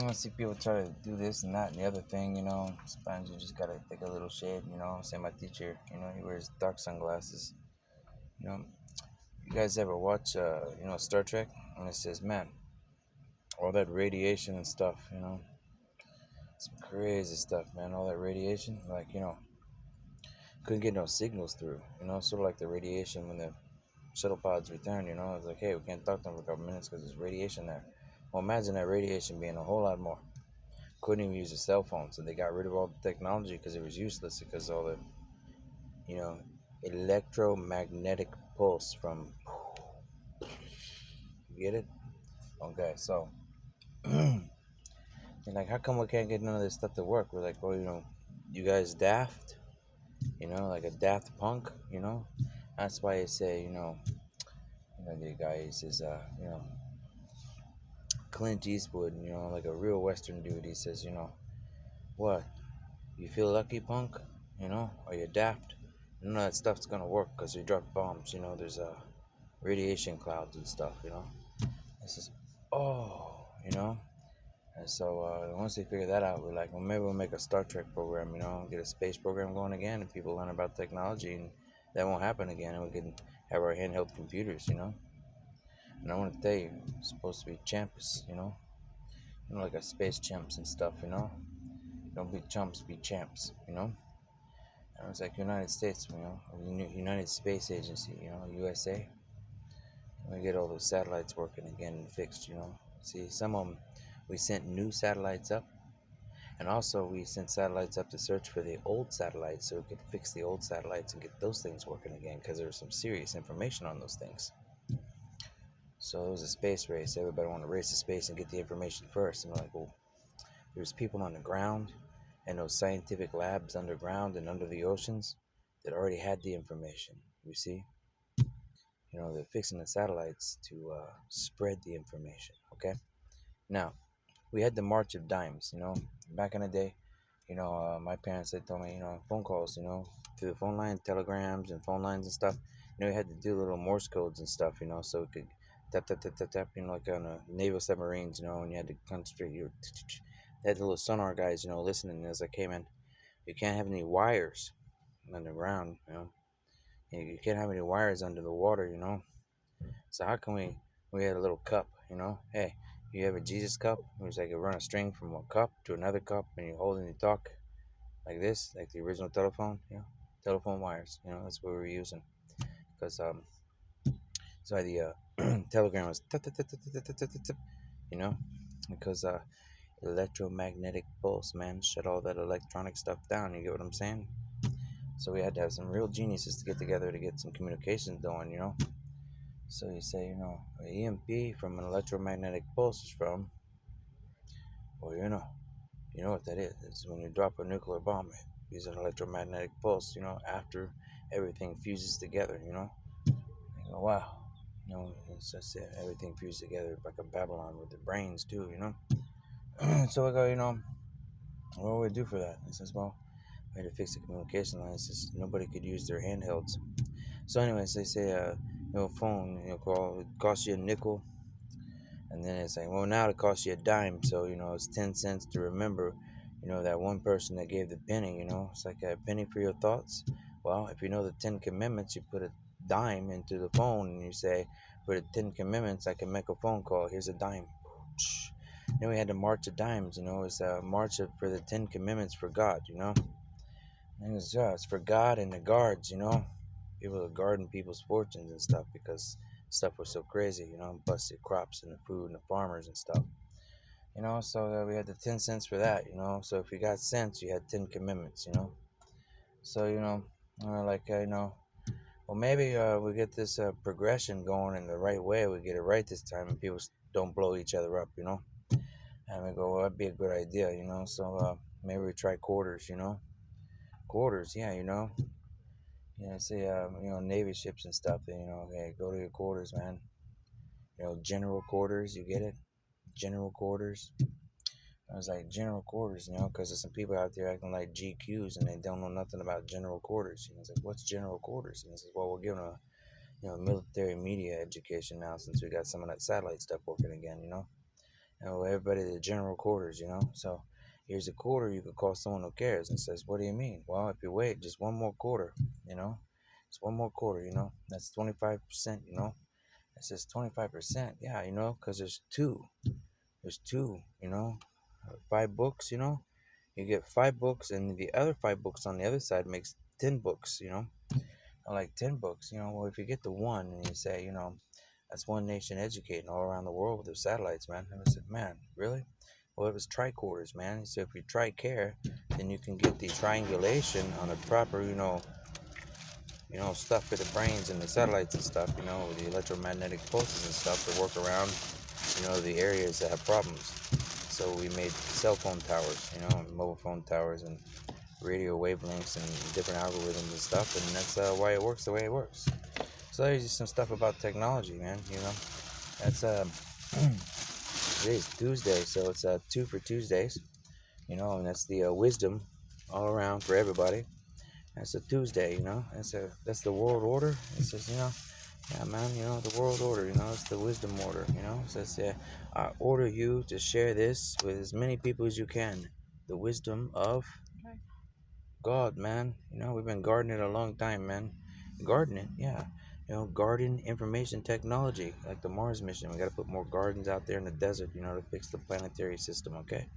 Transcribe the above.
I see people try to do this and that and the other thing, Sometimes you just gotta take a little shade, Say my teacher, he wears dark sunglasses. You know, you guys ever watch, Star Trek? And it says, man, all that radiation and stuff, some crazy stuff, man. All that radiation, like, couldn't get no signals through, sort of like the radiation when the shuttle pods return, It's like, hey, we can't talk to them for a couple minutes because there's radiation there. Well, imagine that radiation being a whole lot more. Couldn't even use a cell phone, so they got rid of all the technology because it was useless because all the, you know, electromagnetic pulse from, you get it? Okay, so, they're like, how come we can't get none of this stuff to work? We're like, well, you guys daft, like a daft punk, That's why I say, the guy says, Clint Eastwood, like a real Western dude, he says, what? You feel lucky, punk? Are you daft? None of that stuff's gonna work because we dropped bombs. There's radiation clouds and stuff. It says, oh, And so once they figure that out, we're like, well, maybe we'll make a Star Trek program. Get a space program going again, and people learn about technology, and that won't happen again, and we can have our handheld computers. And I want to tell you, it's supposed to be champs. Like a space champs and stuff. Don't be chumps, be champs. And it's like United States, United Space Agency, USA. We get all those satellites working again and fixed. See, some of them, we sent new satellites up, and also we sent satellites up to search for the old satellites so we could fix the old satellites and get those things working again because there was some serious information on those things. So it was a space race. Everybody wanted to race to space and get the information first. And we're like, well, there's people on the ground and those scientific labs underground and under the oceans that already had the information. You see, they're fixing the satellites to spread the information. Okay. Now, we had the March of Dimes. Back in the day, my parents they told me, phone calls, through the phone line, telegrams and phone lines and stuff. We had to do little Morse codes and stuff, so we could tap tap tap tap tap, like on a naval submarines, and you had to concentrate your. They had the little sonar guys, listening. And it was like, hey man, you can't have any wires underground, You can't have any wires under the water, So how can we had a little cup, Hey, you have a Jesus cup? It was like you run a string from a cup to another cup and you hold and you talk like this, like the original telephone, telephone wires, that's what we were using. Because so the telegram was tut, tut, tut, tut, tut, tut, tut, tut, you know, because electromagnetic pulse, man, shut all that electronic stuff down. You get what I'm saying? So we had to have some real geniuses to get together to get some communications going. So you say, an EMP from an electromagnetic pulse is from, well, you know what that is. It's when you drop a nuclear bomb, use an electromagnetic pulse, after everything fuses together, You go, wow. It's just everything fused together like a Babylon with the brains too, So I go, what do we do for that? He says, well, we had to fix the communication line. He says nobody could use their handhelds. So anyways, they say, phone, call, it costs you a nickel. And then it's like, well, now it costs you a dime. So, it's 10 cents to remember, that one person that gave the penny, It's like a penny for your thoughts. Well, if you know the 10 commandments, you put a dime into the phone and you say, for the 10 commandments, I can make a phone call. Here's a dime. Then we had the March of Dimes, It's a march for the 10 commandments for God, And it's for God and the guards, People are guarding people's fortunes and stuff because stuff was so crazy, busted crops and the food and the farmers and stuff. So we had the 10 cents for that, So if you got cents, you had 10 commandments, So, like, well, maybe we get this progression going in the right way. We get it right this time and people don't blow each other up, And we go, well, that'd be a good idea, So maybe we try quarters, Quarters, yeah, say, Navy ships and stuff, hey, go to your quarters, man. General quarters, you get it? General quarters. I was like, general quarters, because there's some people out there acting like GQs and they don't know nothing about general quarters. It's like, what's general quarters? And he says, well, we're giving a, military media education now since we got some of that satellite stuff working again, Everybody the general quarters, So here's a quarter you could call someone who cares and says, "What do you mean?" Well, if you wait just one more quarter, you know, it's one more quarter, that's 25%, It says 25%, yeah, because there's two, 5 books, you get 5 books, and the other 5 books on the other side makes 10 books, like 10 books, Well, if you get the one and you say, that's one nation educating all around the world with their satellites, man. And I said, man, really? Well, it was tricorders, man. So if you tri-care, then you can get the triangulation on the proper, stuff for the brains and the satellites and stuff, with the electromagnetic pulses and stuff to work around, the areas that have problems. So we made cell phone towers, and mobile phone towers and radio wavelengths and different algorithms and stuff, and that's why it works the way it works. So there's just some stuff about technology, man. That's today's Tuesday, so it's 2 for Tuesdays, and that's the wisdom all around for everybody. That's a Tuesday, that's the world order. It says, yeah, man, the world order, it's the wisdom order, It says, yeah, I order you to share this with as many people as you can. The wisdom of God, man. We've been gardening a long time, man. Gardening, yeah. Garden information technology, like the Mars mission. We got to put more gardens out there in the desert, to fix the planetary system, okay?